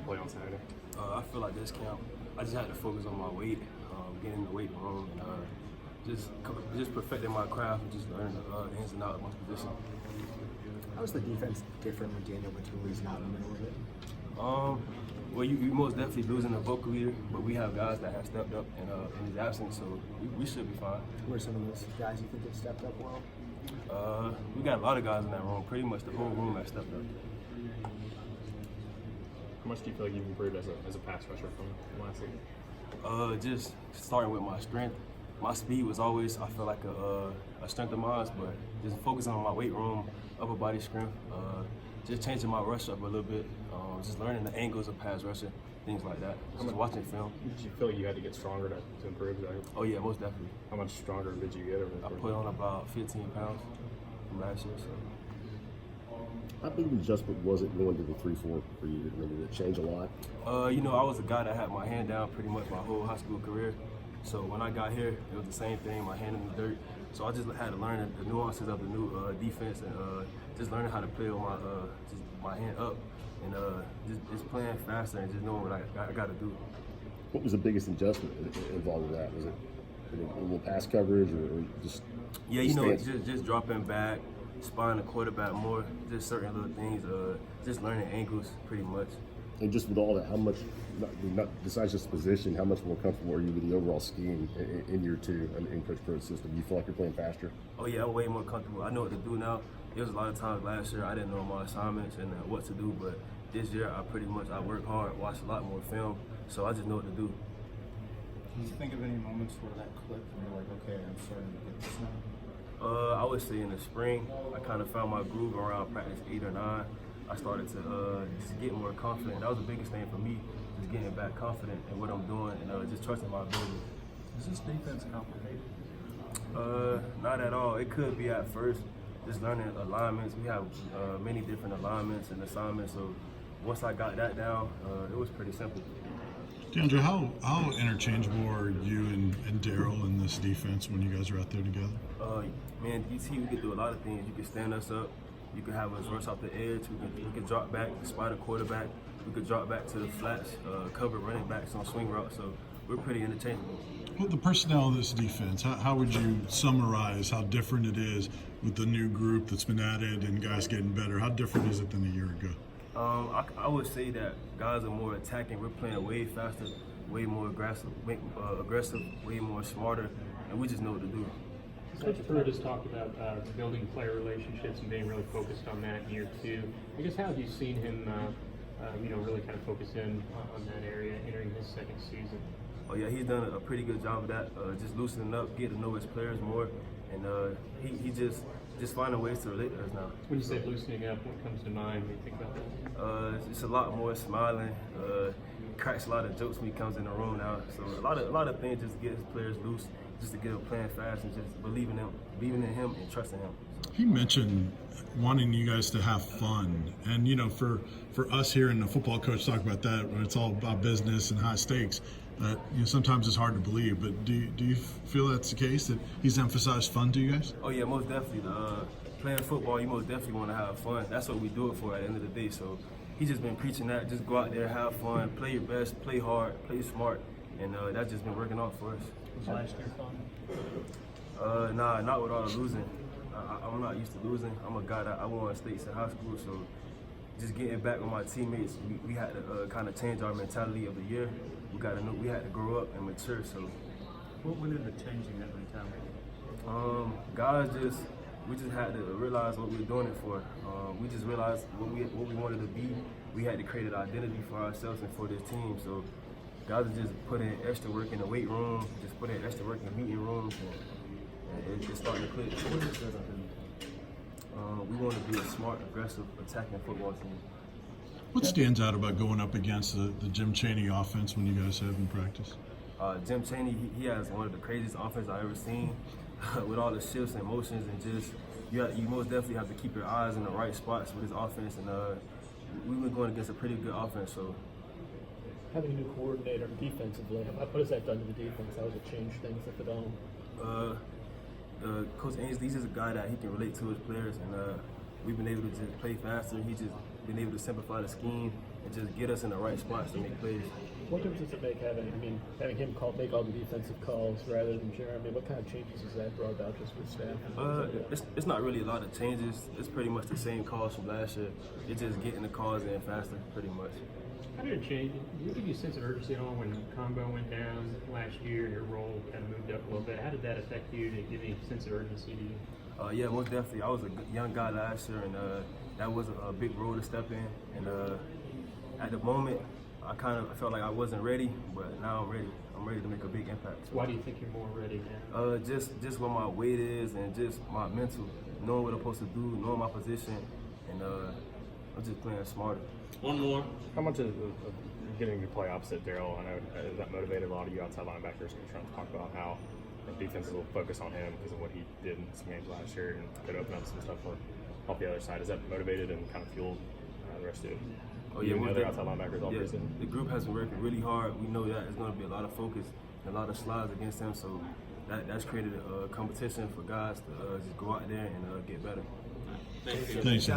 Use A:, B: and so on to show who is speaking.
A: play on Saturday?
B: I feel like this camp, I just had to focus on my weight, getting in the weight room, and just perfecting my craft and just learning the ins and outs of my position.
C: How's the defense different when Daniel Matula's not in the middle of it?
B: Well, you most definitely losing a vocal leader, but we have guys that have stepped up in his absence, so we should be fine.
C: Who are some of those guys you think have stepped up well?
B: We got a lot of guys in that room. Pretty much the whole room has stepped up.
A: How much do you feel like you've improved as a pass rusher from last season?
B: Just starting with my strength. My speed was always, I feel like a strength of mine, but just focusing on my weight room, upper body strength, just changing my rush up a little bit, just learning the angles of pass rushing, things like that. Just watching film.
A: Did you feel like you had to get stronger to improve?
B: Oh yeah, most definitely.
A: How much stronger did you get over the
B: I put on about 15 pounds from last year. So.
D: How big of an adjustment was it going to the 3-4 for you? I mean, did it change a lot?
B: I was a guy that had my hand down pretty much my whole high school career. So when I got here, it was the same thing, my hand in the dirt. So I just had to learn the nuances of the new defense and just learning how to play with my hand up and just playing faster and just knowing what I got to do.
D: What was the biggest adjustment involved with that? Was it a little pass coverage or just?
B: Yeah, just dropping back, spying the quarterback more, just certain little things, just learning angles pretty much.
D: And just with all that, how much, not besides just position, how much more comfortable are you with the overall scheme in year two in Coach Pro's system? Do you feel like you're playing faster?
B: Oh yeah, I'm way more comfortable. I know what to do now. There was a lot of times last year I didn't know my assignments and what to do, but this year I work hard, watch a lot more film, so I just know what to do.
E: Can you think of any moments where that clicked and you're like, okay, I'm starting to get this now?
B: I would say in the spring, I kind of found my groove around practice 8 or 9. I started to just get more confident. That was the biggest thing for me, just getting back confident in what I'm doing and just trusting my ability.
E: Is this defense complicated?
B: Not at all. It could be at first, just learning alignments. We have many different alignments and assignments, so once I got that down, it was pretty simple.
F: Deandre, how interchangeable are you and Daryl in this defense when you guys are out there together?
B: Man, DT, we can do a lot of things. You can stand us up. You can have us rush off the edge. We can drop back, spy the quarterback. We could drop back to the flats, cover running backs on swing routes. So we're pretty interchangeable.
F: Well, the personnel of this defense, how would you summarize how different it is with the new group that's been added and guys getting better? How different is it than a year ago?
B: I would say that guys are more attacking. We're playing way faster, way more aggressive, way more smarter, and we just know what to do.
G: Coach Pruitt has talked about building player relationships and being really focused on that in year two. I guess how have you seen him, really kind of focus in on that area entering his second season?
B: Oh yeah, he's done a pretty good job of that. Just loosening up, getting to know his players more, and he just finding ways to relate to us now.
G: When you say loosening up, what comes to mind when you think about that?
B: It's a lot more smiling. Cracks a lot of jokes when he comes in the room now. So a lot of things just to get his players loose, just to get them playing fast and just believing in him and trusting him.
F: He mentioned wanting you guys to have fun, and for us here in the football coach talk about that when it's all about business and high stakes. Sometimes it's hard to believe, but do you feel that's the case, that he's emphasized fun to you guys?
B: Oh yeah, most definitely. Playing football, you most definitely want to have fun. That's what we do it for at the end of the day. So he's just been preaching that. Just go out there, have fun, play your best, play hard, play smart, and that's just been working out for us.
E: Was last year fun?
B: Nah, not with all the losing. I'm not used to losing. I'm a guy that I won states in high school, so just getting back with my teammates, we had to kind of change our mentality of the year. We had to grow up and mature. So,
E: What went into changing that mentality?
B: Guys, we just had to realize what we were doing it for. We just realized what we wanted to be. We had to create an identity for ourselves and for this team. So, guys are just putting extra work in the weight room, just putting extra work in meeting rooms, and it's starting to click.
E: What is that identity?
B: We want to be a smart, aggressive, attacking football team.
F: What stands out about going up against the Jim Chaney offense when you guys have in practice?
B: Jim Chaney, he has one of the craziest offenses I've ever seen, with all the shifts and motions, and just you most definitely have to keep your eyes in the right spots with his offense. And we were going against a pretty good offense, so.
H: Having a new coordinator defensively, what has that done to the defense? How has it changed things, if at all?
B: Coach Ainsley, he's just a guy that he can relate to his players, and we've been able to just play faster. been able to simplify the scheme and just get us in the right spots to make plays.
H: What difference does it make having him make all the defensive calls rather than Jeremy? What kind of changes has that brought about just with staff?
B: It's not really a lot of changes. It's pretty much the same calls from last year. It's just getting the calls in faster, pretty much.
G: How did it change? Did it give you a sense of urgency at all when Combo went down last year and your role kind of moved up a little bit? How did that affect you? Did it give any sense of urgency to you?
B: Yeah, most definitely. I was a young guy last year, and that was a big role to step in. And at the moment, I felt like I wasn't ready, but now I'm ready. I'm ready to make a big impact.
G: Why do you think you're more ready now?
B: Just what my weight is, and just my mental, knowing what I'm supposed to do, knowing my position, and I'm just playing smarter.
A: One more. How much of getting to play opposite Daryl, I know that motivated a lot of you outside linebackers, and you're trying to talk about how the defenses will focus on him because of what he did in some games last year and could open up some stuff for off the other side. Is that motivated and kind of fueled the rest of it?
B: Oh yeah,
A: the other outside linebackers all season?
B: The group has been working really hard. We know that it's going to be a lot of focus and a lot of slides against them, so that's created a competition for guys to just go out there and get better.
F: Thanks.